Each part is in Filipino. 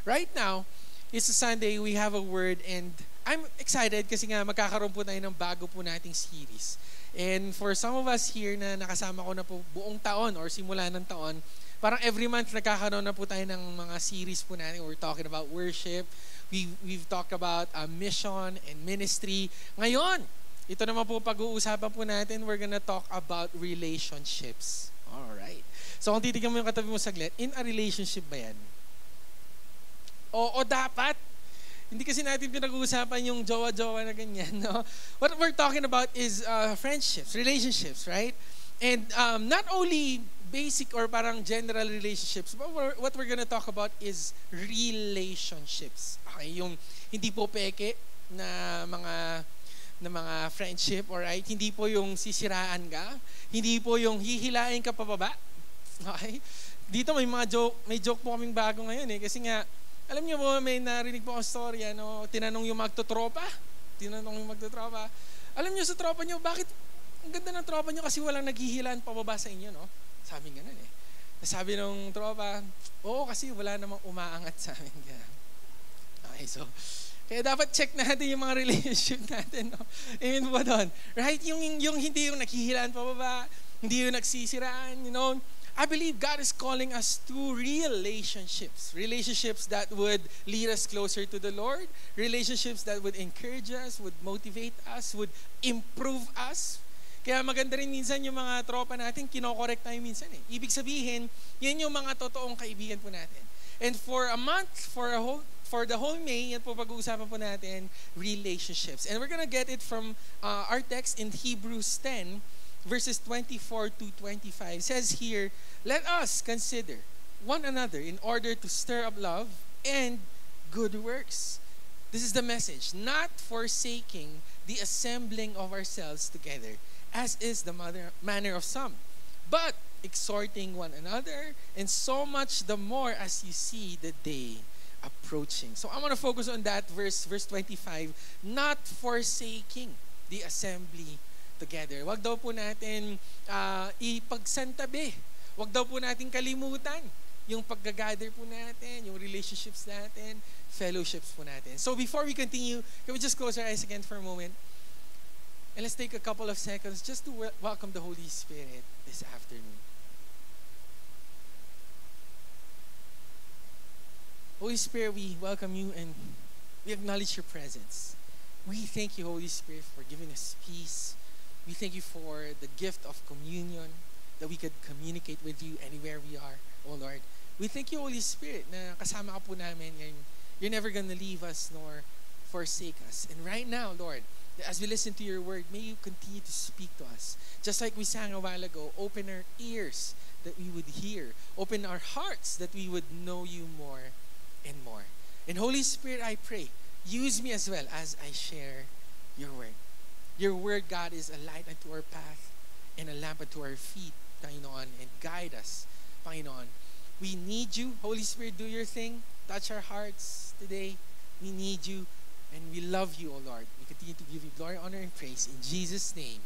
Right now, it's a Sunday, we have a word, and I'm excited kasi nga magkakaroon po tayo ng bago po nating series. And for some of us here na nakasama ko na po buong taon or simula ng taon, parang every month nagkakaroon na po tayo ng mga series po natin. We're talking about worship, we've talked about mission and ministry. Ngayon, ito naman po pag-uusapan po natin, we're gonna talk about relationships. Alright. So kung titignan mo yung katabi mo saglit, in a relationship ba yan? Oo, dapat. Hindi kasi natin pinag-uusapan yung jowa-jowa na ganyan. No? What we're talking about is friendships, relationships, right? And not only basic or parang general relationships, but what we're gonna talk about is relationships. Okay, yung hindi po peke na mga friendship, alright? Hindi po yung sisiraan ka, hindi po yung hihilain ka pababa. Okay? Dito may joke po kaming bago ngayon kasi nga alam niyo po, may narinig po akong story, tinanong yung magtotropa. Alam niyo sa tropa niyo, bakit ang ganda ng tropa niyo kasi walang naghihilan pababa sa inyo, no? Sabi ganun Sabi nung tropa, oo kasi wala namang umaangat sa amin. Okay, so, kaya dapat check natin yung mga relationship natin, no? Amen po doon. Right? Yung hindi yung naghihilan pababa, hindi yung nagsisiraan, I believe God is calling us to relationships. Relationships that would lead us closer to the Lord. Relationships that would encourage us, would motivate us, would improve us. Kaya maganda rin minsan yung mga tropa natin, kinokorek tayo minsan Ibig sabihin, yan yung mga totoong kaibigan po natin. And for a month, for the whole May, yan po pag-uusapan po natin, relationships. And we're gonna get it from our text in Hebrews 10, verses 24 to 25 says here, let us consider one another in order to stir up love and good works. This is the message, not forsaking the assembling of ourselves together, as is the manner of some, but exhorting one another, and so much the more as you see the day approaching. So I want to focus on that verse 25, not forsaking the assembly together. Wag daw po natin ipagsantabi. Wag daw po natin kalimutan yung pag-gather po natin, yung relationships natin, fellowships po natin. So before we continue, can we just close our eyes again for a moment? And let's take a couple of seconds just to welcome the Holy Spirit this afternoon. Holy Spirit, we welcome you and we acknowledge your presence. We thank you, Holy Spirit, for giving us peace. We thank you for the gift of communion, that we could communicate with you anywhere we are, oh Lord. We thank you, Holy Spirit, na kasama ka po namin. You're never gonna leave us nor forsake us. And right now, Lord, as we listen to your word, may you continue to speak to us. Just like we sang a while ago, open our ears that we would hear. Open our hearts that we would know you more and more. And Holy Spirit, I pray, use me as well as I share your word. Your word, God, is a light unto our path and a lamp unto our feet, Panginoon, and guide us, Panginoon. We need you. Holy Spirit, do your thing. Touch our hearts today. We need you, and we love you, O Lord. We continue to give you glory, honor, and praise. In Jesus' name,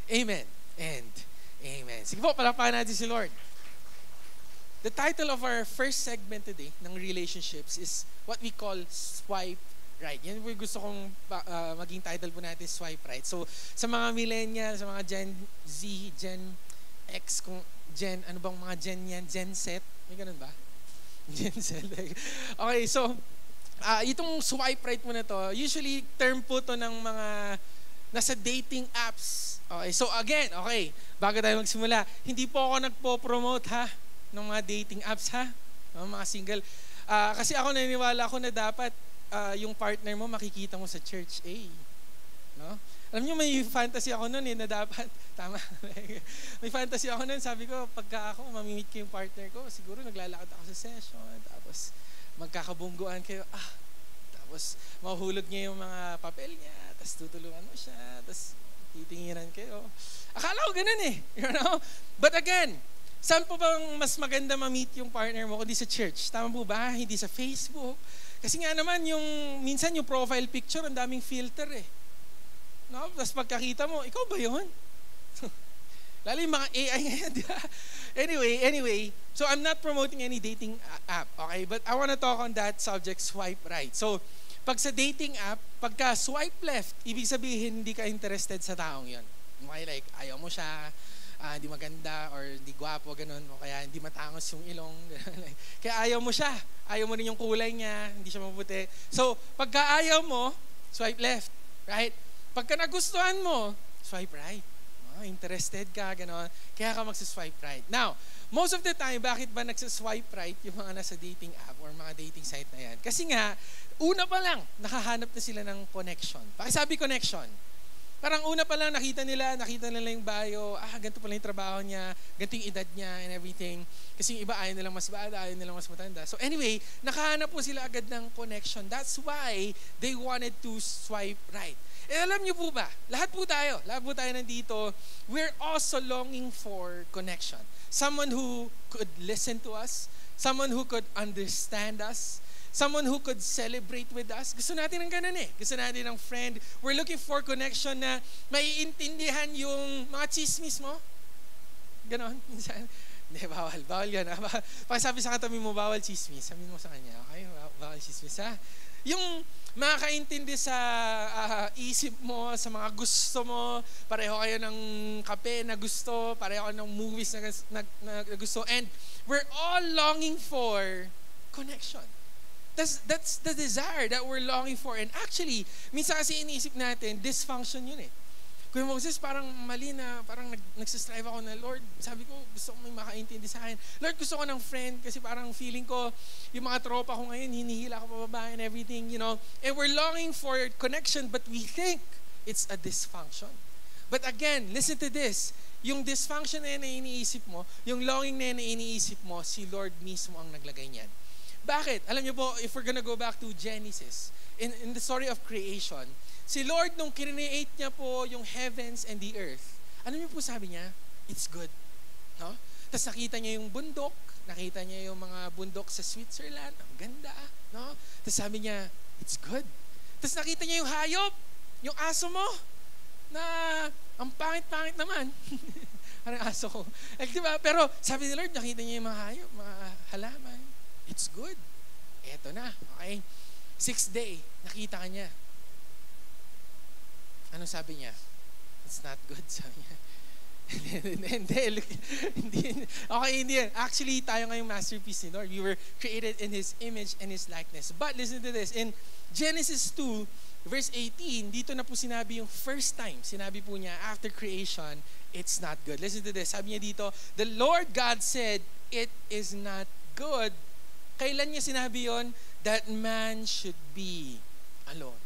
amen and amen. Sige po, palapakan natin si Lord. The title of our first segment today ng relationships is what we call Swipe Right. Yan po yung gusto kong maging title po natin, Swipe Right. So, sa mga millennials, sa mga Gen Z, Gen X, ano bang mga Gen yan? Gen Z? May ganun ba? Gen Z. Okay, so, itong swipe right mo na to, usually term po to ng mga nasa dating apps. Okay, so again, bago tayo magsimula, hindi po ako nagpo-promote ng mga dating apps mga single. Kasi ako naniniwala ako na dapat yung partner mo makikita mo sa church no? Alam niyo, may fantasy ako noon na dapat, tama, may fantasy ako noon, sabi ko, pagka ako mamimit ko yung partner ko, siguro naglalakad ako sa session, tapos magkakabungguan kayo, tapos mahuhulog niya yung mga papel niya, tapos tutulungan mo siya, tapos titinginan kayo. Akala ko ganun you know? But again, saan po bang mas maganda ma-meet yung partner mo kundi sa church? Tama po ba? Hindi sa Facebook. Kasi nga naman, minsan yung profile picture, ang daming filter No? Tapos pagkakita mo, ikaw ba yun? Lalo yung mga AI ngayon, di ba? Anyway, so I'm not promoting any dating app, okay? But I want to talk on that subject, swipe right. So, pag sa dating app, pagka swipe left, ibig sabihin hindi ka interested sa taong yon. Okay, like, ayaw mo siya, hindi maganda, or hindi gwapo, ganun, o kaya hindi matangos yung ilong. Kaya ayaw mo siya. Ayaw mo rin yung kulay niya, hindi siya mabuti. So, pagka ayaw mo, swipe left, right? Pagka nagustuhan mo, swipe right. Interested ka, gano'n. Kaya ka magsaswipe right. Now, most of the time, bakit ba nagsaswipe right yung mga nasa dating app or mga dating site na yan? Kasi nga, una pa lang, nakahanap na sila ng connection. Pakisabi connection. Parang una pa lang, nakita nila yung bio, ganito pala yung trabaho niya, ganito yung edad niya and everything. Kasi yung iba ayaw nilang mas bata, ayaw nilang mas matanda. So anyway, nakahanap po sila agad ng connection. That's why they wanted to swipe right. Eh alam niyo po ba, lahat po tayo nandito, we're also longing for connection. Someone who could listen to us, someone who could understand us, someone who could celebrate with us. Gusto natin ng ganun eh. Gusto natin ng friend. We're looking for connection na maiintindihan yung mga chismis mo. Ganon. Minsan, hindi, bawal yan. Pag sabi sa katabi mo, bawal chismis. Sabihin mo sa kanya, okay, bawal chismis ha. Yung makakaintindi sa isip mo, sa mga gusto mo, pareho kayo ng kape na gusto, pareho kayo ng movies na gusto, and we're all longing for connection. That's the desire that we're longing for. And actually, minsan kasi iniisip natin, dysfunction yun eh. Kuya Moses, parang mali na, parang nagsistrive ako na, Lord, sabi ko, gusto ko may makaintindi sa akin. Lord, gusto ko ng friend kasi parang feeling ko, yung mga tropa ko ngayon, hinihila ko pababa and everything, you know. And we're longing for connection, but we think it's a dysfunction. But again, listen to this. Yung dysfunction na iniisip mo, yung longing na iniisip mo, si Lord mismo ang naglagay niyan. Bakit? Alam niyo po, if we're gonna go back to Genesis, in the story of creation, si Lord, nung kinreate niya po yung heavens and the earth, ano niyo po sabi niya? It's good. No? Tapos nakita niya yung bundok, nakita niya yung mga bundok sa Switzerland, ang ganda. No? Tapos sabi niya, it's good. Tapos nakita niya yung hayop, yung aso mo, na ang pangit-pangit naman. Parang aso ko. Diba? Pero sabi ni Lord, nakita niya yung mga hayop, mga halaman. It's good. Eto na. Okay? 6th day, nakita ka niya. Anong sabi niya? It's not good, sabi niya. Hindi. Okay, hindi yan. Actually, tayo ngayong masterpiece ni Lord. We were created in His image and His likeness. But listen to this. In Genesis 2, verse 18, dito na po sinabi yung first time. Sinabi po niya, after creation, it's not good. Listen to this. Sabi niya dito, the Lord God said, it is not good. Kailan niya sinabi yon? That man should be alone.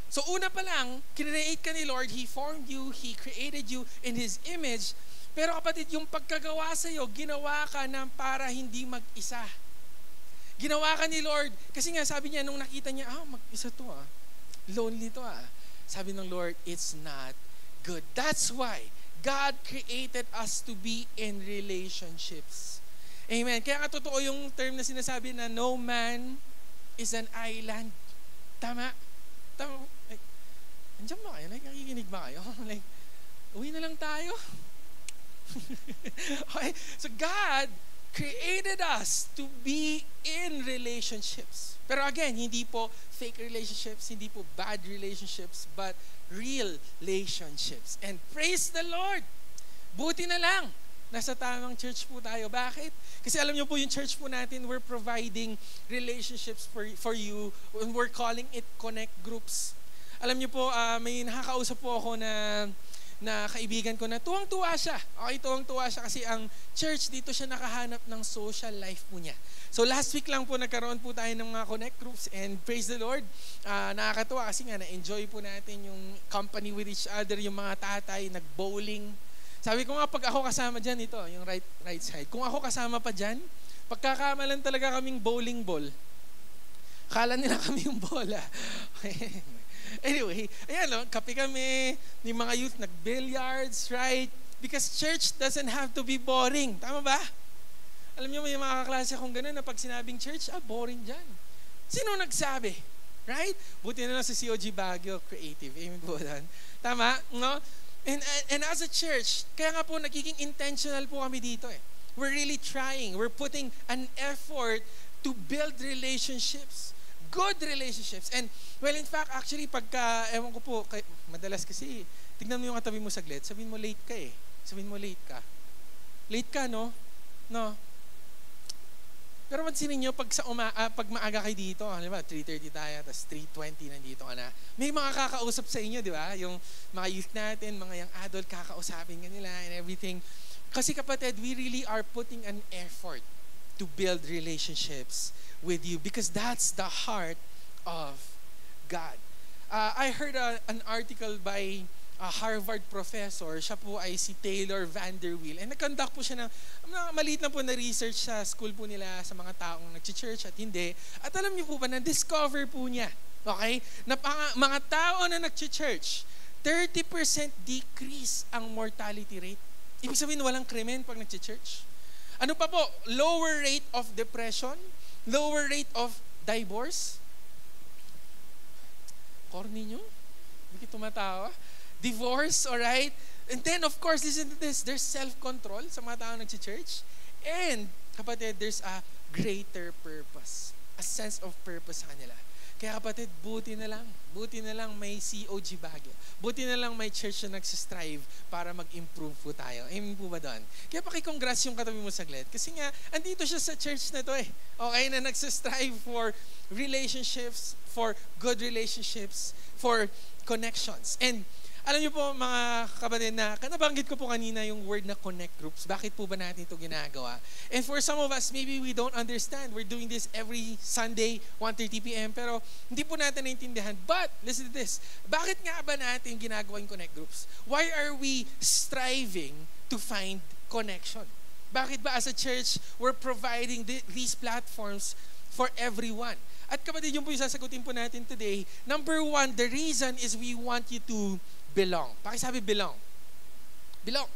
So una pa lang, kinreate ka ni Lord, He formed you, He created you in His image, pero kapatid, yung pagkagawa sa'yo, ginawa ka na para hindi mag-isa. Ginawa ka ni Lord, kasi nga sabi niya, nung nakita niya, mag-isa to lonely to Sabi ng Lord, it's not good. That's why God created us to be in relationships. Amen. Kaya nga totoo yung term na sinasabi na no man is an island. Tama? Like, andyan ba kayo? Like, nakikinig ba kayo? Like, uwi na lang tayo. Okay? So God created us to be in relationships. Pero again, hindi po fake relationships, hindi po bad relationships, but real relationships. And praise the Lord! Buti na lang, nasa tamang church po tayo. Bakit? Kasi alam niyo po yung church po natin, we're providing relationships for you. We're calling it connect groups. Alam niyo po, may nakakausap po ako na kaibigan ko na tuwang-tuwa siya. Okay, tuwang-tuwa siya kasi ang church dito siya nakahanap ng social life po niya. So last week lang po nagkaroon po tayo ng mga connect groups and praise the Lord. Nakakatuwa kasi nga na-enjoy po natin yung company with each other, yung mga tatay, nag-bowling. Sabi ko nga, pag ako kasama dyan, ito, yung right side. Kung ako kasama pa dyan, pagkakamalan talaga kaming bowling ball. Kala nila kami yung bola. Anyway, ayan, kape kami, yung mga youth nag-billiards, right? Because church doesn't have to be boring. Tama ba? Alam niyo, may mga kaklase akong gano'n na pag sinabing church, boring dyan. Sino nagsabi? Right? Buti na lang sa COG Baguio, creative. Amen po doon. Tama? No? And as a church, kaya nga po nagiging intentional po kami dito eh. We're really trying. We're putting an effort to build relationships. Good relationships. And, well, in fact, actually, pagka, ewan ko po, madalas kasi, tignan mo yung katabi mo saglit, sabihin mo late ka eh. Sabihin mo late ka. Late ka, no? No? Pero pansinin nyo, pag maaga kayo dito, halimbawa 3:30 tayo, tapos 3:20 nandito ka na, may mga kakausap sa inyo, di ba? Yung mga youth natin, mga young adult, kakausapin ka nila and everything. Kasi kapatid, we really are putting an effort to build relationships with you because that's the heart of God. I heard an article by a Harvard professor. Siya po ay si Taylor Vanderweel. And nag-conduct po siya ng maliit na po na research sa school po nila sa mga taong nag-church at hindi. At alam niyo po ba, na-discover po niya, okay, na mga tao na nag-church, 30% decrease ang mortality rate. Ibig sabihin, walang krimen pag nag-church. Ano pa po? Lower rate of depression, lower rate of divorce. Corny nyo? Hindi tumatawa. Divorce, alright? And then, of course, listen to this. There's self-control sa mga taong nag-church. And, kapatid, there's a greater purpose. A sense of purpose sa kanila. Kaya kapatid, buti na lang may COG Baguio. Buti na lang may church na nagsistrive para mag-improve po tayo. Amen po ba doon? Kaya paki-congrats yung katabi mo saglit. Kasi nga, andito siya sa church na to eh. Okay, na nagsistrive for relationships, for good relationships, for connections. And alam niyo po mga kapatid na nabanggit ko po kanina yung word na connect groups. Bakit po ba natin ito ginagawa? And for some of us, maybe we don't understand. We're doing this every Sunday, 1:30 p.m. Pero hindi po natin naintindihan. But, listen to this. Bakit nga ba natin ginagawa yung connect groups? Why are we striving to find connection? Bakit ba as a church, we're providing these platforms for everyone? At kapatid, yun po yung sasagutin po natin today. Number one, the reason is we want you to belong. Pakisabi belong. Belong.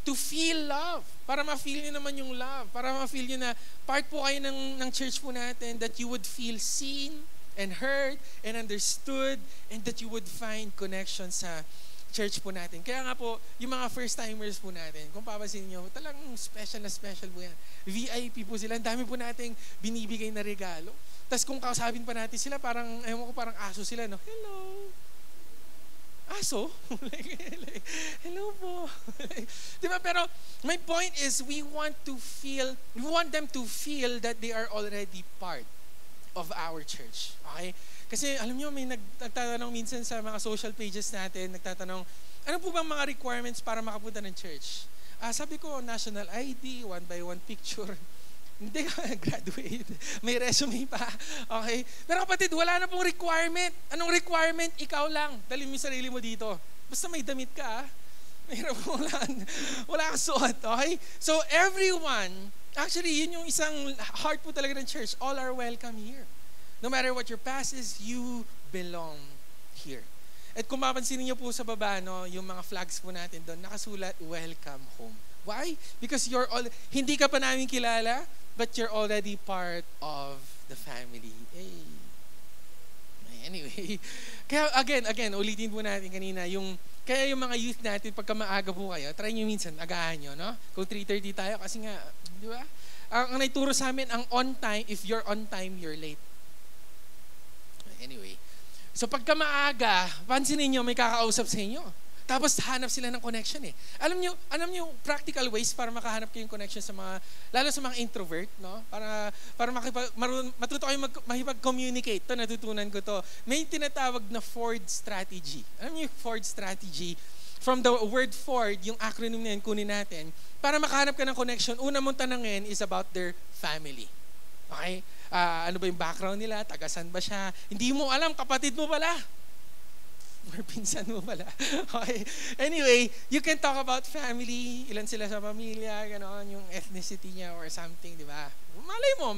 To feel love. Para ma-feel nyo naman yung love. Para ma-feel nyo na part po kayo ng church po natin, that you would feel seen and heard and understood and that you would find connection sa church po natin. Kaya nga po, yung mga first-timers po natin, kung papansin nyo, talagang special na special po yan. VIP po sila. Ang dami po nating binibigay na regalo. Tapos kung kausapin pa natin sila, parang, ewan ko, parang aso sila, no? Hello. Aso? Hello po. Diba? Pero my point is we want them to feel that they are already part of our church. Okay? Kasi alam nyo, may nagtatanong minsan sa mga social pages natin, nagtatanong, ano po bang mga requirements para makapunta ng church? Sabi ko, national ID, 1-by-1 picture. Hindi ka graduate. May resume pa. Okay? Pero kapatid, wala na pong requirement. Anong requirement? Ikaw lang. Dalhin mo yung sarili mo dito. Basta may damit ka. Mayroon mo lang. Wala kang suot. Okay? So everyone, actually, yun yung isang heart po talaga ng church. All are welcome here. No matter what your past is, you belong here. At kung mapansinin niyo po sa baba, no, yung mga flags po natin doon, nakasulat, welcome home. Why? Because hindi ka pa namin kilala, but you're already part of the family. Hey. Anyway, kaya again, ulitin po natin kanina, kaya yung mga youth natin, pagka maaga po kayo, try nyo minsan, agahan nyo, no? Kung 3:30 tayo, kasi nga, di ba? Ang naituro sa amin, ang on time, if you're on time, you're late. Anyway, so pagka maaga, pansinin nyo, may kakausap sa inyo. Tapos hanap sila ng connection eh. Alam niyo practical ways para makahanap kayong connection sa mga, lalo sa mga introvert, no? Para matuto kayo makipag-communicate. Ito, natutunan ko to. May tinatawag na Ford strategy. Alam niyo yung Ford strategy? From the word Ford, yung acronym na yan, kunin natin. Para makahanap ka ng connection, una mong tanangin is about their family. Okay? Ano ba yung background nila? Tagasan ba siya? Hindi mo alam, kapatid mo pala. Or pinsan mo pala. Okay. Anyway, you can talk about family, ilan sila sa pamilya, gano'n, yung ethnicity niya or something, di ba? Malay mo,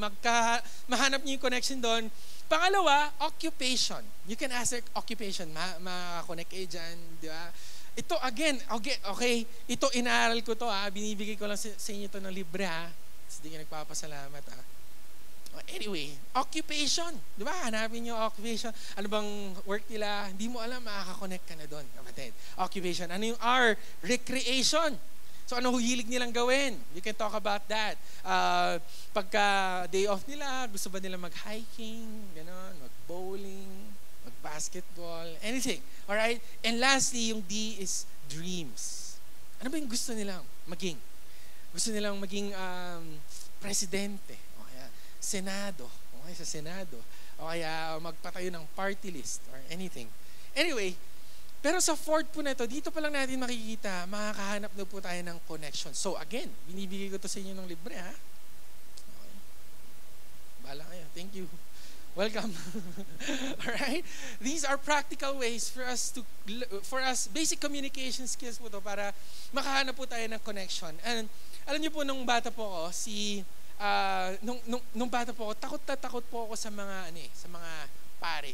mahanap niyo yung connection doon. Pangalawa, occupation. You can ask their occupation. Makakonect kayo dyan, di ba? Ito, again, okay, ito inaaral ko to, binibigay ko lang sa inyo to ng libre, Hindi ka nagpapasalamat, Anyway, occupation. Di ba? Hanapin nyo occupation. Ano bang work nila? Hindi mo alam, makaka-connect ka na doon, kapatid. Occupation. Ano yung R? Recreation. So ano hilig nilang gawin? You can talk about that. Pagka day off nila, gusto ba nila mag-hiking, gano'n, mag-bowling, mag-basketball, anything. Alright? And lastly, yung D is dreams. Ano ba yung gusto nilang maging? Gusto nilang maging presidente, o kaya senado, o kaya sa senado, o kaya magpatayo ng party list or anything. Anyway, pero sa fourth po na ito, dito pa lang natin makikita, makakahanap na po tayo ng connection. So again, binibigay ko to sa inyo ng libre, ha? Okay. Bahala kayo. Thank you. Welcome. Alright? These are practical ways for us, basic communication skills po to para makahanap po tayo ng connection. And alam niyo po, nung bata po ako, nung bata po ako, takot po ako sa mga pare.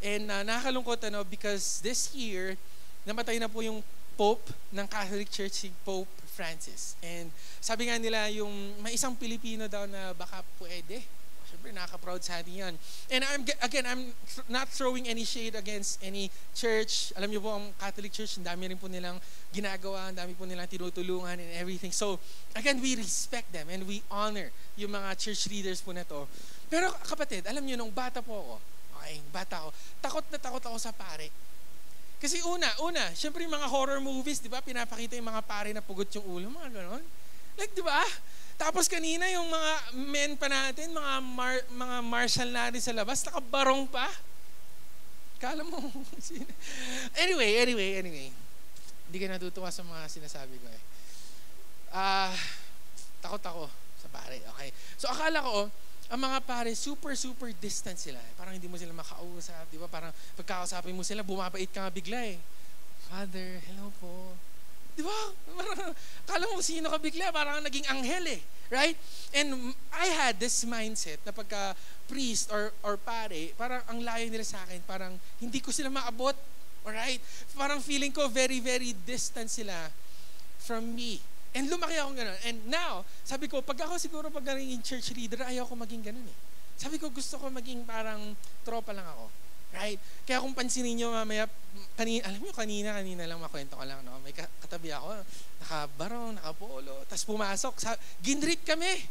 And nakakalungkot because this year, namatay na po yung Pope ng Catholic Church, si Pope Francis. And sabi nga nila, yung may isang Pilipino daw na baka pwede. Siyempre, nakaka-proud sa atin yan. And I'm not throwing any shade against any church. Alam niyo po, ang Catholic Church, ang dami rin po nilang ginagawa, ang dami po nilang tinutulungan and everything. So, again, we respect them and we honor yung mga church leaders po na to. Pero kapatid, alam niyo, nung bata po ako, takot na takot ako sa pare. Kasi una, syempre yung mga horror movies, di ba, pinapakita yung mga pare na pugot yung ulo, mga ganon. Like, di ba? Tapos kanina yung mga men pa natin, mga marshal natin sa labas, nakabarong pa. Kala mo. Anyway. Hindi ka natutuwa sa mga sinasabi ko eh. Takot ako sa pare. Okay. So akala ko, ang mga pare, super distant sila. Parang hindi mo sila makausap, di ba? Parang pagkakausapin mo sila, bumabait ka nga bigla eh. Father, hello po. Di ba? Parang, kala mo sino ka bigla, parang naging anghel eh. Right? And I had this mindset na pagka priest or pare, parang ang layo nila sa akin, parang hindi ko sila maabot. Alright? Parang feeling ko very distant sila from me. And lumaki akong gano'n. And now, sabi ko, pag naging church leader, ayaw ko maging gano'n eh. Sabi ko, gusto ko maging parang tropa lang ako. Right? Kaya kung pansinin nyo mamaya, kanina lang makwento ko lang, no? May katabi ako, nakabarong, nakapolo, tapos pumasok, ginrit kami.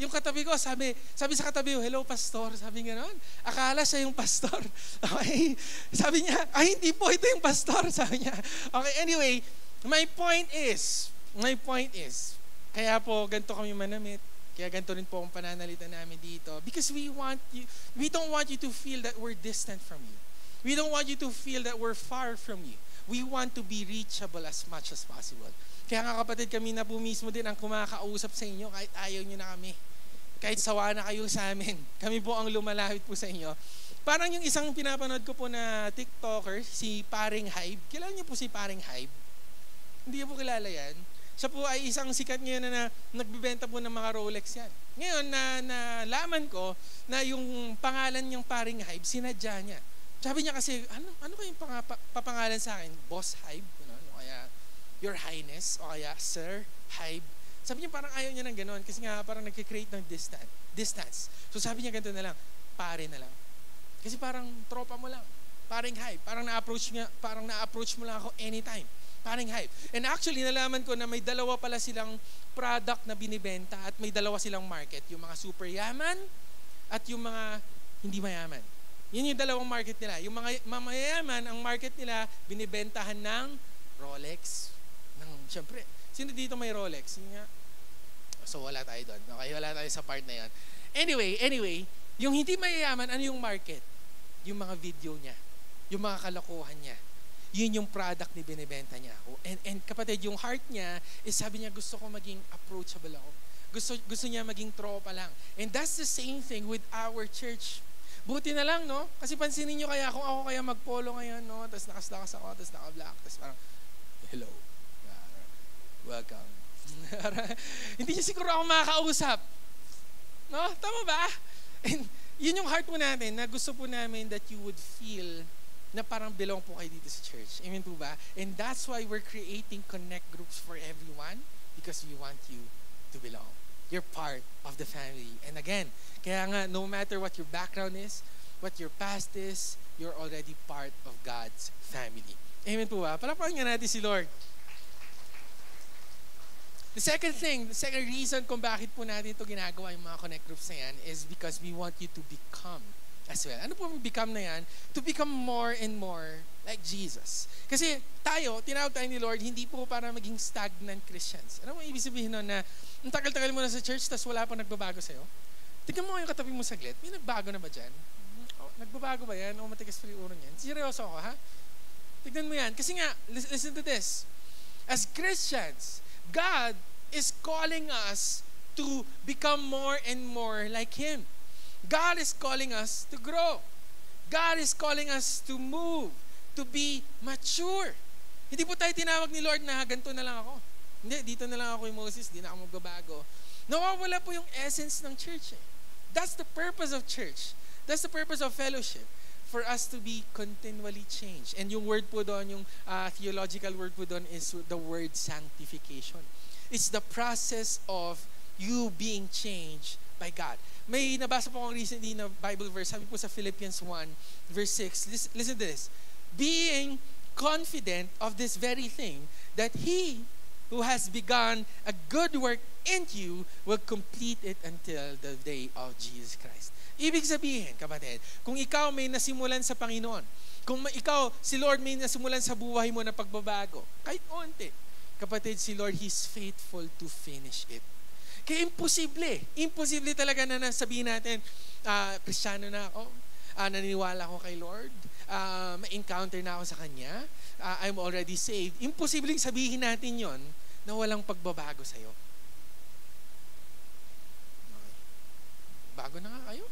Yung katabi ko, sabi sa katabi ko, hello pastor, sabi gano'n. Akala siya yung pastor. Okay? Sabi niya, hindi po, ito yung pastor, sabi niya. Okay, anyway, my point is, kaya po ganito kami manamit, kaya ganito rin po ang pananalita namin dito, because we don't want you to feel that we're distant from you. We don't want you to feel that we're far from you. We want to be reachable as much as possible. Kaya nga kapatid, kami na po mismo din ang kumakausap sa inyo kahit ayaw nyo na kami. Kahit sawa na kayo sa amin. Kami po ang lumalapit po sa inyo. Parang yung isang pinapanood ko po na TikToker, si Paring Hybe. Kilala niyo po si Paring Hybe? Hindi niyo po kilala yan? Siya po ay isang sikat ngayon na nagbibenta po ng mga Rolex yan. Ngayon, nalaman ko na yung pangalan niyang Paring Hybe, sinadya niya. Sabi niya kasi, ano kayong papangalan sa akin? Boss Hybe? O kaya Your Highness? O kaya Sir Hybe? Sabi niya parang ayaw niya ng gano'n kasi nga parang nag-create ng distance. So sabi niya ganito na lang, pare na lang. Kasi parang tropa mo lang. Paring Hybe. Parang na-approach mo lang ako anytime. Paring Hybe. And actually, nalaman ko na may dalawa pala silang product na binibenta at may dalawa silang market. Yung mga super yaman at yung mga hindi mayaman. Yun yung dalawang market nila. Yung mga mamayaman, ang market nila, binibentahan ng Rolex. Siyempre, sino dito may Rolex? Yun nga. So, wala tayo doon. Okay, wala tayo sa part na yan. Anyway, yung hindi mayayaman, ano yung market? Yung mga video niya. Yung mga kalokohan niya. Yun yung product ni binibenta niya ako. And kapatid, yung heart niya is sabi niya, gusto ko maging approachable ako. Gusto niya maging tropa lang. And that's the same thing with our church. Buti na lang, no? Kasi pansinin niyo kaya kung ako kaya magpolo ngayon, no? Tapos nakaslakas ako, tapos naka-black, tapos parang, hello. Welcome. Hindi niya siguro ako makakausap. No? Tama ba? And yun yung heart po natin na gusto po namin that you would feel na parang belong po kayo dito sa church. Amen po ba? And that's why we're creating connect groups for everyone because we want you to belong. you're part of the family. And again, kaya nga, no matter what your background is, what your past is, you're already part of God's family. Amen po ba? Palakpakan nga natin si Lord. The second reason kung bakit po natin ito ginagawa yung mga connect groups na yan is because we want you to become as well. Ano po become na yan? To become more and more like Jesus. Kasi tayo, tinawag tayo ni Lord, hindi po para maging stagnant Christians. Ano mo ibig sabihin nun na ang tagal-tagal mo na sa church tapos wala pa nagbabago sa'yo? Tignan mo yung katabi mo saglit, may nagbago na ba dyan? Oh, nagbabago ba yan? O matigas pa yung ulo niyan? Seryoso ako, ha? Tignan mo yan. Kasi nga, listen to this. As Christians, God is calling us to become more and more like Him. God is calling us to grow. God is calling us to move, to be mature. Hindi po tayo tinawag ni Lord na ganito na lang ako. Hindi, dito na lang ako yung Moses, di na ako magbabago. Nawawala po yung essence ng church. That's the purpose of church. That's the purpose of fellowship. For us to be continually changed. And yung word po doon, yung theological word po doon is the word sanctification. It's the process of you being changed by God. May nabasa po akong recently na Bible verse, sabi po sa Philippians 1, verse 6, listen to this. Being confident of this very thing, that He who has begun a good work in you will complete it until the day of Jesus Christ. Ibig sabihin, kapatid, kung ikaw may nasimulan sa Panginoon, kung ikaw, si Lord may nasimulan sa buhay mo na pagbabago, kahit onti, kapatid, si Lord, He's faithful to finish it. Kaya imposible talaga na sabihin natin, Kristiyano na ako, naniniwala ako kay Lord, ma-encounter na ako sa Kanya, I'm already saved. Imposibleng sabihin natin yon na walang pagbabago sa'yo. Bago na nga kayo.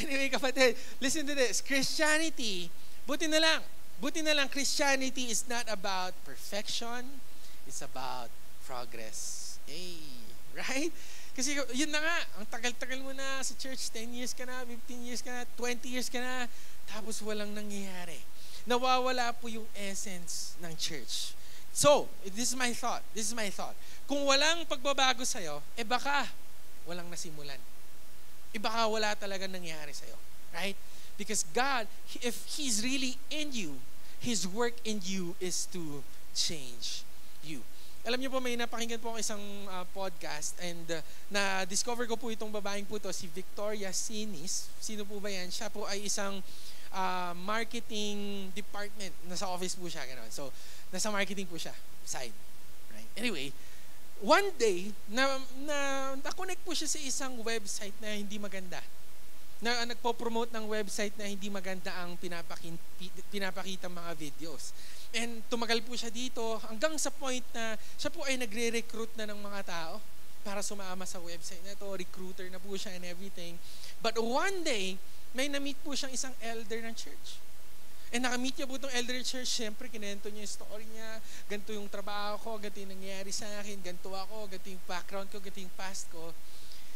Anyway, kapatid, listen to this. Christianity, buti na lang, Christianity is not about perfection. It's about progress. Hey, right? Kasi yun na nga, ang tagal-tagal mo na sa church, 10 years ka na, 15 years ka na, 20 years ka na, tapos walang nangyayari. Nawawala po yung essence ng church. So, this is my thought. Kung walang pagbabago sa'yo, baka walang nasimulan. Baka wala talaga nangyayari sa'yo. Right? Because God, if He's really in you, His work in you is to change you. Alam niyo po, may napakinggan po ako isang podcast and na-discover ko po itong babaeng po to, si Victoria Sinis. Sino po ba yan? Siya po ay isang marketing department. Nasa office po siya. Ganun. So, nasa marketing po siya. Side. Right? Anyway, one day, na-connect po siya sa isang website na hindi maganda. Na nagpo-promote ng website na hindi maganda ang pinapakita mga videos. And tumagal po siya dito hanggang sa point na siya po ay nagre-recruit na ng mga tao para sumama sa website na ito. Recruiter na po siya and everything. But one day, may na-meet po siyang isang elder ng church. And nakamit niya po itong elder church, syempre kinento niya yung story niya, ganito yung trabaho ko, ganito yung nangyayari sa akin, ganito ako, ganito yung background ko, ganito yung past ko.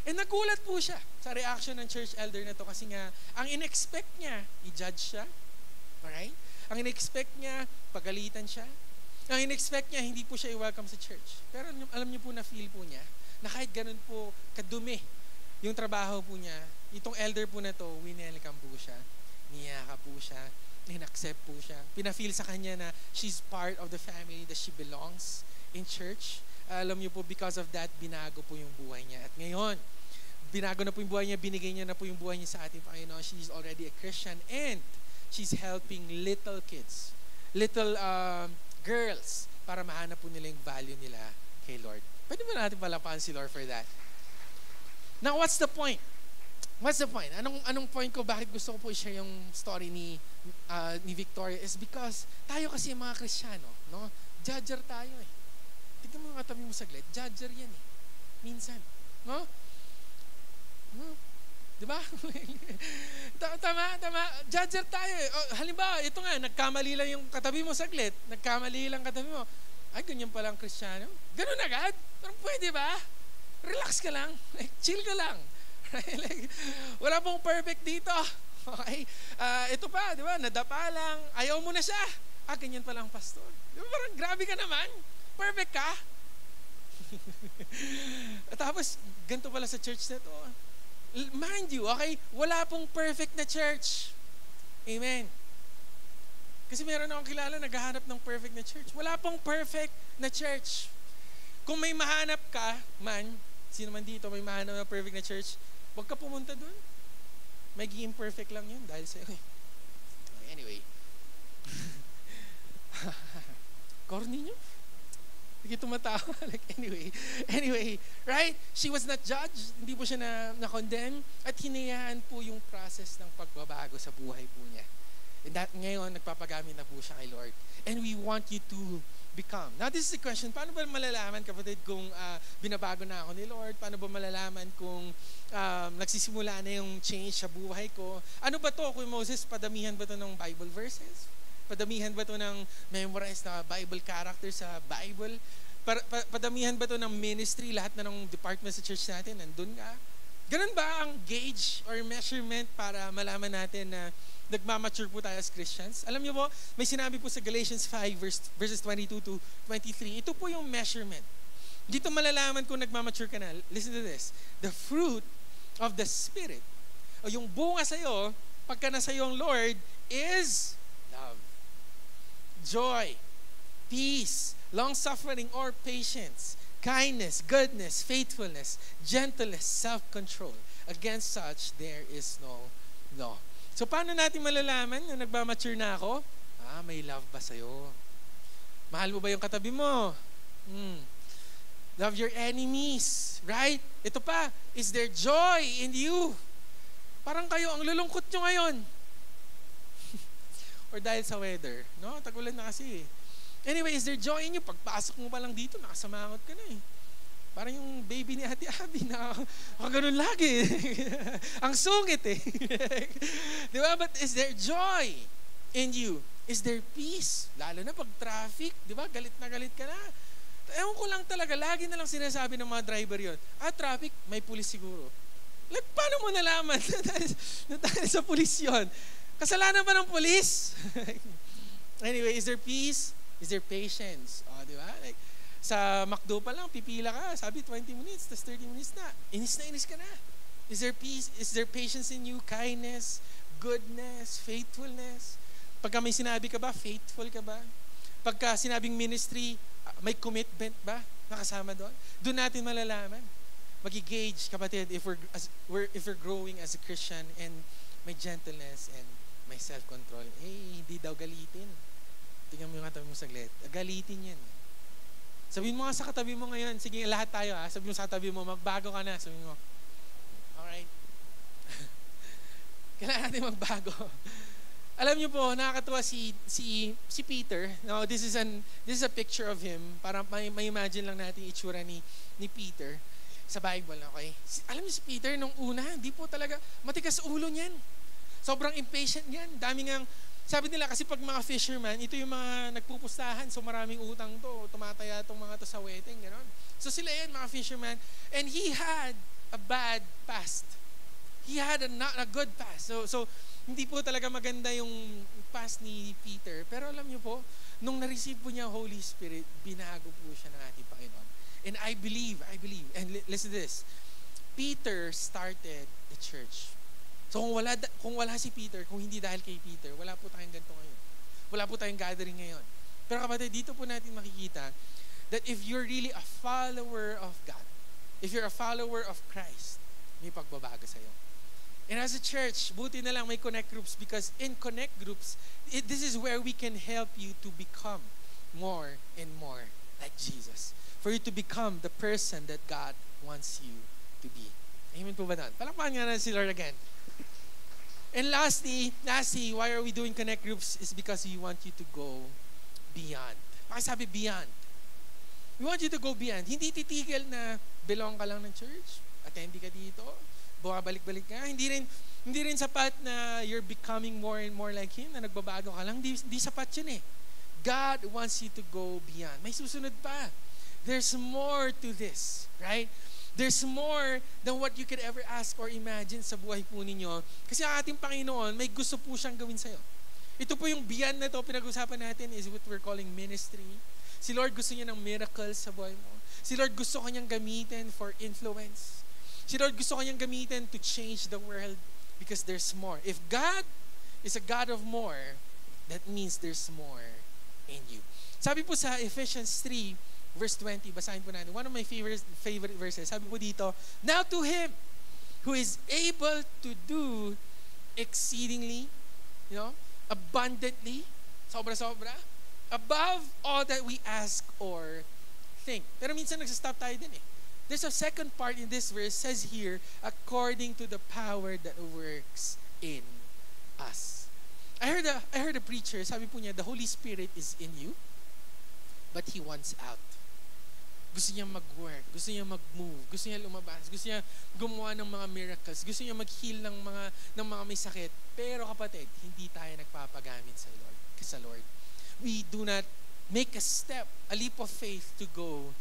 And nagulat po siya sa reaction ng church elder na to kasi nga, ang in-expect niya, i-judge siya. Alright? Ang in-expect niya, pagalitan siya. Ang in-expect niya, hindi po siya i-welcome sa church. Pero alam niyo po na feel po niya, na kahit ganun po kadumi yung trabaho po niya, itong elder po na to, winelcome po siya, niyaka po siya, in-accept po siya. Pina-feel sa kanya na she's part of the family, that she belongs in church. Alam niyo po, because of that, binago po yung buhay niya. At ngayon, binago na po yung buhay niya, binigay niya na po yung buhay niya sa ating Panginoon. She's already a Christian and she's helping little kids, little girls, para mahanap po nila yung value nila kay Lord. Pwede ba natin palapahan si Lord for that? Now, what's the point? What's the point? Anong point ko? Bakit gusto ko po i-share yung story ni Victoria is because tayo kasi mga Kristiyano, no? Judger tayo eh. Tignan mo yung katabi mo saglit, judger yan eh. Minsan. No? Diba? Tama. Judger tayo eh. Halimbawa, ito nga, nagkamali lang yung katabi mo saglit. Nagkamali lang katabi mo. Ay, ganyan palang Kristiyano. Ganun agad? Parang pwede ba? Relax ka lang. Like, chill ka lang. Like, wala pong perfect dito. Okay? Ito pa, di ba? Nadapa lang. Ayaw mo na siya. Ganyan palang pastor. Di ba? Parang grabe ka naman. Perfect ka. Tapos, ganito pala sa church na to. Mind you, okay, wala pong perfect na church. Amen. Kasi meron akong kilala naghahanap ng perfect na church. Wala pong perfect na church. Kung may mahanap ka man, sino man dito may mahanap na perfect na church, huwag ka pumunta dun. Magiging imperfect lang yun dahil sa'yo. Anyway. Corny nyo? Hindi tumatawa. Like, anyway, right? She was not judged. Hindi po siya na-condemn. At hinayaan po yung process ng pagbabago sa buhay po niya. And that, ngayon, nagpapagamit na po siya kay Lord. And we want you to become. Now, this is the question. Paano ba malalaman, kapatid, kung binabago na ako ni Lord? Paano ba malalaman kung nagsisimula na yung change sa buhay ko? Ano ba to? Kung Moses, padamihan ba to ng Bible verses? Padamihan ba ito ng memorize na Bible character sa Bible? Padamihan ba ito ng ministry? Lahat na ng department sa church natin, nandun ka? Ganun ba ang gauge or measurement para malaman natin na nagmamature po tayo as Christians? Alam niyo po, may sinabi po sa Galatians 5 verses 22 to 23. Ito po yung measurement. Dito malalaman kung nagmamature ka na. Listen to this. The fruit of the Spirit, o yung bunga sa'yo, pagka nasa yung Lord, is love, joy, peace, long-suffering or patience, kindness, goodness, faithfulness, gentleness, self-control. Against such, there is no law. So, paano natin malalaman na nagmamature na ako? May love ba sa'yo? Mahal mo ba yung katabi mo? Love your enemies, right? Ito pa, is there joy in you? Parang kayo, ang lulungkot nyo ngayon. Or dahil sa weather. No? Tagulan na kasi. Anyway, is there joy in you? Pagpasok mo pa lang dito, nakasamangot ka na eh. Parang yung baby ni Ate Abby na ganun lagi. Ang sungit eh. Di ba? But is there joy in you? Is there peace? Lalo na pag traffic, di ba? Galit na galit ka na. Ewan ko lang talaga, lagi na lang sinasabi ng mga driver yon. Traffic, may pulis siguro. Like, paano mo nalaman na dahil sa pulis yun? Kasalanan ba ng pulis? Anyway, is there peace? Is there patience? Di ba? Like, sa McDo pa lang, pipila ka. Sabi, 20 minutes, tas 30 minutes na. Inis ka na. Is there peace? Is there patience in you? Kindness, goodness, faithfulness? Pagka may sinabi ka ba, faithful ka ba? Pagka sinabing ministry, may commitment ba? Nakasama doon? Doon natin malalaman. Mag-gauge, kapatid, if we're growing as a Christian and may gentleness and may self-control. Hindi daw galitin. Tingnan mo yung katabi mo saglit. Galitin yan. Sabihin mo nga sa katabi mo ngayon, sige, lahat tayo sabihin mo sa katabi mo, magbago ka na. Sabihin mo, alright. Kailangan natin magbago. Alam niyo po, nakakatuwa si Peter. Now, this is a picture of him. Para may imagine lang natin itsura ni Peter sa Bible, okay? Alam niyo si Peter, nung una, hindi po talaga, matigas ulo niyan. Sobrang impatient niyan. Sabi nila, kasi pag mga fisherman, ito yung mga nagpupustahan, so maraming utang to, tumataya itong mga to sa wedding, gano'n. So sila yan, mga fisherman, and he had a bad past. He had a good past. So hindi po talaga maganda yung past ni Peter. Pero alam niyo po, nung na-receive po niya Holy Spirit, binago po siya ng ating Panginoon. And I believe, and listen to this, Peter started the church. So kung wala si Peter, kung hindi dahil kay Peter, wala po tayong ganito ngayon. Wala po tayong gathering ngayon. Pero kapatid, dito po natin makikita that if you're really a follower of God, if you're a follower of Christ, may pagbabago sa'yo. And as a church, buti na lang may connect groups, because in connect groups, this is where we can help you to become more and more like Jesus. For you to become the person that God wants you to be. Amen po ba doon? Palakpakan nga na si Lord again. And lastly, why are we doing connect groups? Is because we want you to go beyond. Pakisabi beyond. We want you to go beyond. Hindi titigil na belong ka lang ng church, attendee ka dito, bumabalik-balik ka. Hindi rin sapat na you're becoming more and more like Him, na nagbabago ka lang. Hindi sapat yun eh. God wants you to go beyond. May susunod pa. There's more to this, right? There's more than what you could ever ask or imagine sa buhay po ninyo. Kasi ang ating Panginoon, may gusto po siyang gawin sa'yo. Ito po yung beyond na ito, pinag-usapan natin is what we're calling ministry. Si Lord gusto niya ng miracles sa buhay mo. Si Lord gusto kanyang gamitin for influence. Si Lord gusto kanyang gamitin to change the world because there's more. If God is a God of more, that means there's more in you. Sabi po sa Ephesians 3, verse 20, basahin po natin. One of my favorite verses. Sabi po dito, now to Him who is able to do exceedingly, abundantly, sobra-sobra, above all that we ask or think. Pero minsan nagsastop tayo din eh. There's a second part in this verse, says here, according to the power that works in us. I heard a preacher, sabi po niya, the Holy Spirit is in you, but He wants out. Gusto niya mag-work, gusto niya mag-move, gusto niya lumabas, gusto niya gumawa ng mga miracles, gusto niya mag-heal ng mga may sakit. Pero kapatid, hindi tayo nagpapagamit sa Lord. We do not make a step, a leap of faith to go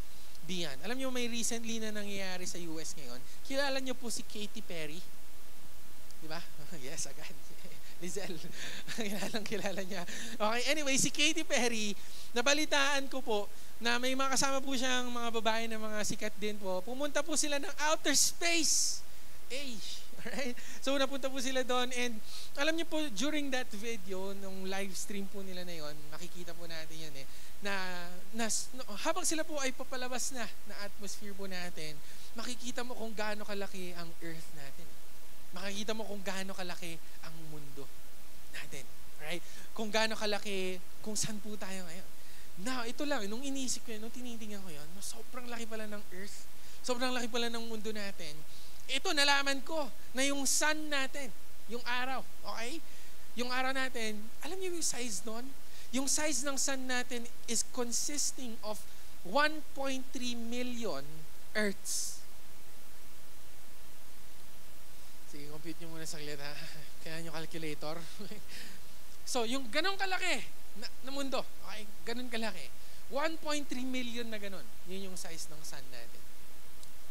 beyond. Alam niyo, may recently na nangyayari sa US ngayon. Kilala niyo po si Katy Perry? Di ba? Yes, agad. Lizelle, kilala niya. Okay, anyway, si Katy Perry, nabalitaan ko po na may mga kasama po siyang mga babae na mga sikat din po. Pumunta po sila ng outer space. Alright? So, napunta po sila doon and alam niyo po, during that video, nung live stream po nila na yon, makikita po natin yun na habang sila po ay papalabas na atmosphere po natin, makikita mo kung gaano kalaki ang earth natin. Makikita mo kung gaano kalaki ang mundo natin. Right? Kung gaano kalaki, kung saan po tayo ngayon. Now, ito lang, nung iniisip ko yun, nung tinitingnan ko yun, sobrang laki pala ng earth, sobrang laki pala ng mundo natin. Ito, nalaman ko na yung sun natin, yung araw, okay? Yung araw natin, alam niyo yung size nun? Yung size ng sun natin is consisting of 1.3 million Earths. Sige, compute nyo muna saglit ha. Kailangan nyo calculator. So, yung ganun kalaki na mundo, okay? Ganun kalaki. 1.3 million na ganun. Yun yung size ng sun natin.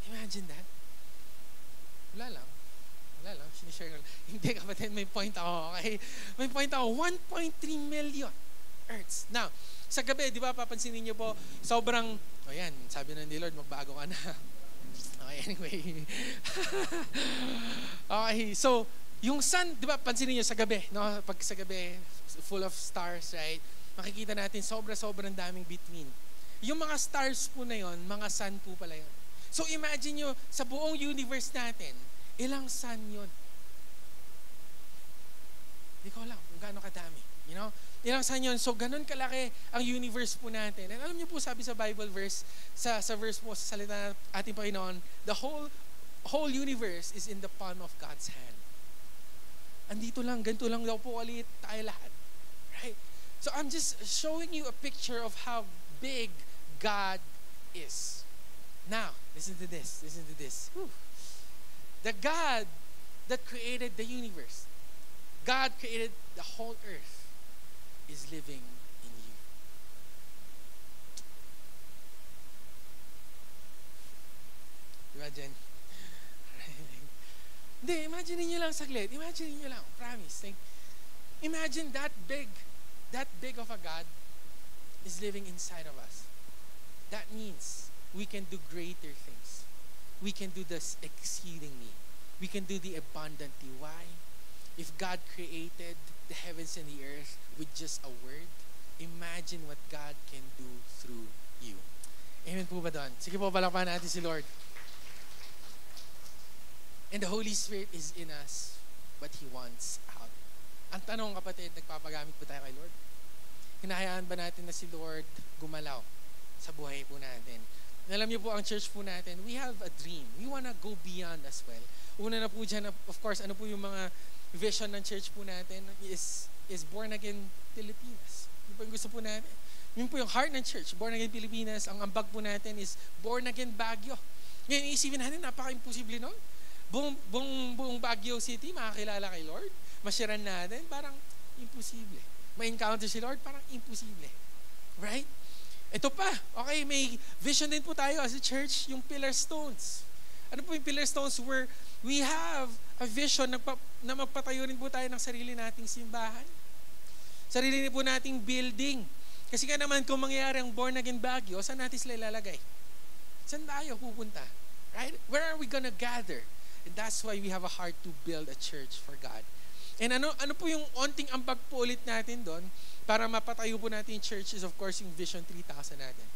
Imagine that. Wala lang. Sinishare ko lang. Hindi kapatid, may point ako, okay? May point ako. 1.3 million Earths. Now, sa gabi, di ba, papansinin niyo po, sobrang, yan, sabi na ni Lord, magbago ka na. Okay, anyway. Okay, so, yung sun, di ba, pansinin niyo sa gabi, no? Pag sa gabi, full of stars, right? Makikita natin, sobrang daming between. Yung mga stars po na yon, mga sun po pala yon. So, imagine nyo, sa buong universe natin, ilang sun yun? Hindi ko alam kung gaano kadami. Ilang sun yun? So, ganun kalaki ang universe po natin. And alam niyo po, sabi sa Bible verse, sa verse po, sa salita ng ating Panginoon, the whole universe is in the palm of God's hand. Andito lang, ganito lang daw po ulit tayo lahat. Right? So, I'm just showing you a picture of how big God is. Now, listen to this. Whew. The God that created the universe, God created the whole earth, is living in you. Imagine. Hindi, imagine niyo lang saglit. Imagine niyo lang, promise. Imagine that big of a God is living inside of us. That means we can do greater things. We can do this exceedingly. We can do the abundantly. Why? If God created the heavens and the earth with just a word, imagine what God can do through you. Amen po ba doon? Sige po, palakpakan natin si Lord. And the Holy Spirit is in us, but He wants out. Ang tanong, kapatid, nagpapagamit po tayo kay Lord? Hinahayaan ba natin na si Lord gumalaw sa buhay po natin? Alam niyo po, ang church po natin, we have a dream. We wanna go beyond as well. Una na po dyan, of course, ano po yung mga vision ng church po natin is Born Again Pilipinas. Yun po yung gusto po natin. Yun po yung heart ng church, Born Again Pilipinas. Ang ambag po natin is Born Again Baguio. Ngayon, iisipin natin, napaka-imposible nun. Buong Baguio City, makakilala kay Lord. Masyaran natin, parang imposible. Ma-encounter si Lord, parang imposible. Right? Ito pa, okay, may vision din po tayo as a church, yung pillar stones. Ano po yung pillar stones? Where we have a vision na magpatayo rin po tayo ng sarili nating simbahan. Sarili rin po nating building. Kasi nga naman, kung mangyayari ang born again Baguio, saan natin sila ilalagay? Saan tayo pupunta? Right? Where are we gonna gather? And that's why we have a heart to build a church for God. And ano po yung onting ambag po ulit natin doon para mapatayo po natin yung church is of course yung Vision 3000 natin.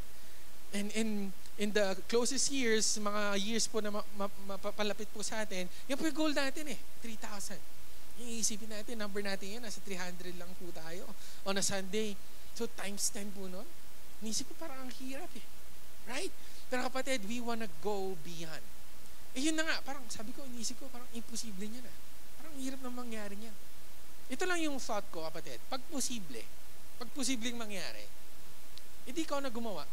And in the closest years, mga years po na mapapalapit po sa atin, yan po yung goal natin 3,000. Yung isipin natin, number natin yan, nasa 300 lang po tayo on a Sunday. So times 10 po nun. Inisip ko parang ang hirap Right? Pero kapatid, we wanna go beyond. Yun na nga, parang sabi ko, inisip ko, parang imposible niya na. Parang hirap na mangyari niyan. Ito lang yung thought ko, kapatid. Pag posibleng mangyari, hindi ikaw na gumawa.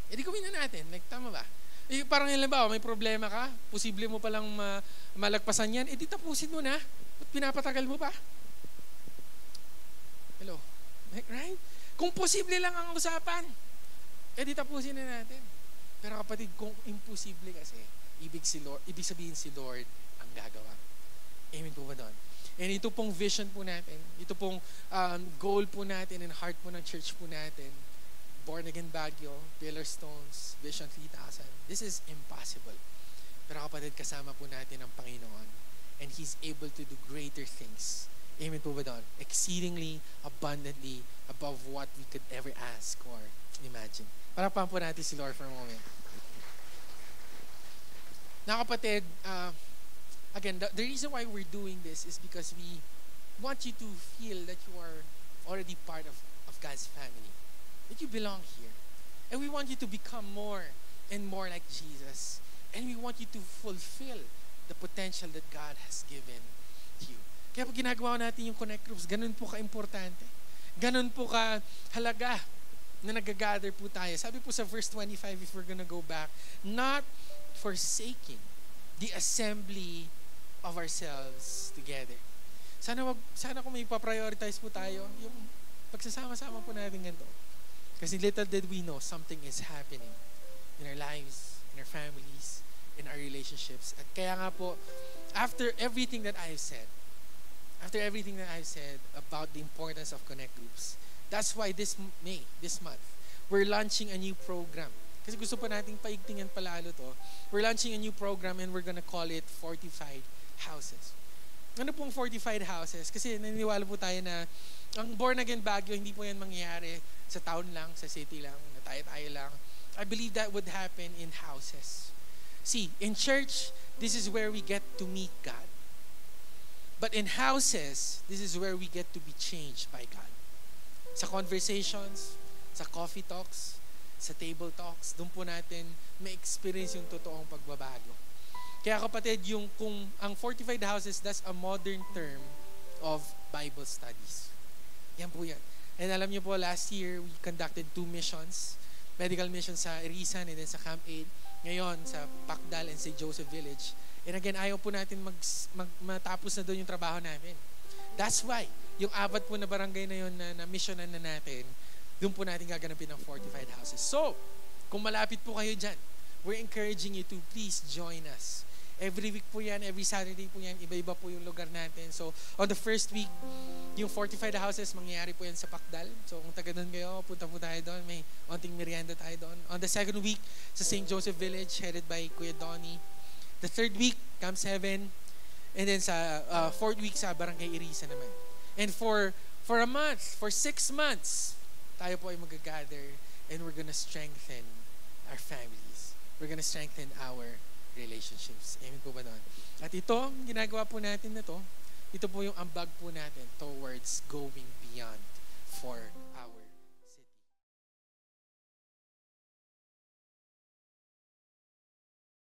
Hindi gawin na natin. Like, tama ba? Parang yun lang ba, may problema ka, posible mo palang malagpasan yan, di tapusin mo na. Ba't pinapatagal mo pa? Hello? Right? Kung posible lang ang usapan, di tapusin na natin. Pero kapatid, kung imposible kasi, ibig sabihin si Lord ang gagawa. Amen po ba doon? And ito pong vision po natin, ito pong goal po natin and heart po ng church po natin, Born Again Baguio, Pillar Stones, Vision 3000. This is impossible. Pero kapatid, kasama po natin ang Panginoon. And He's able to do greater things. Amen po ba doon? Exceedingly, abundantly, above what we could ever ask or imagine. Parapan po natin si Lord for a moment. Now kapatid, again, the reason why we're doing this is because we want you to feel that you are already part of God's family. That you belong here. And we want you to become more and more like Jesus. And we want you to fulfill the potential that God has given to you. Kaya pag ginagawa natin yung Connect Groups, ganun po ka-importante. Ganun po ka-halaga na nag-gather po tayo. Sabi po sa verse 25, if we're gonna go back, not forsaking the assembly of ourselves together. Sana kung may pa-prioritize po tayo, yung pagsasama-sama po natin ganito. Kasi little did we know, something is happening in our lives, in our families, in our relationships. At kaya nga po, after everything that I've said about the importance of Connect Groups, that's why this month, we're launching a new program. Kasi gusto pa nating paigtingan palalo to. We're launching a new program and we're gonna call it Fortified Houses. Ano pong Fortified Houses? Kasi naniniwala po tayo na ang Born Again Baguio, hindi po yan mangyayari sa town lang, sa city lang, na tayo-tayo lang. I believe that would happen in houses. See, in church, this is where we get to meet God. But in houses, this is where we get to be changed by God. Sa conversations, sa coffee talks, sa table talks, doon po natin may experience yung totoong pagbabago. Kaya kapatid, kung ang Fortified Houses, that's a modern term of Bible studies. Yan po yan. And alam niyo po, last year, we conducted 2 missions. Medical missions sa Irisan and then sa Camp 8. Ngayon, sa Pacdal and St. Joseph Village. And again, ayaw po natin matapos na doon yung trabaho namin. That's why, yung 4 po na barangay na yun na missionan na natin, doon po natin gaganapin ang Fortified Houses. So, kung malapit po kayo dyan, we're encouraging you to please join us. Every week po yan, every Saturday po yan, iba-iba po yung lugar natin. So, on the first week, yung Fortified Houses, mangyayari po yan sa Pacdal. So, kung taga doon kayo, punta po tayo doon. May onting merienda tayo doon. On the second week, sa St. Joseph Village, headed by Kuya Donnie. The third week, Camp 7. And then sa fourth week, sa Barangay Irisa naman. And for a month, for 6 months, tayo po ay mag-gather and we're gonna strengthen our families. We're gonna strengthen our relationships. Amen po ba doon? At ito, ginagawa po natin na to, ito po yung ambag po natin towards going beyond for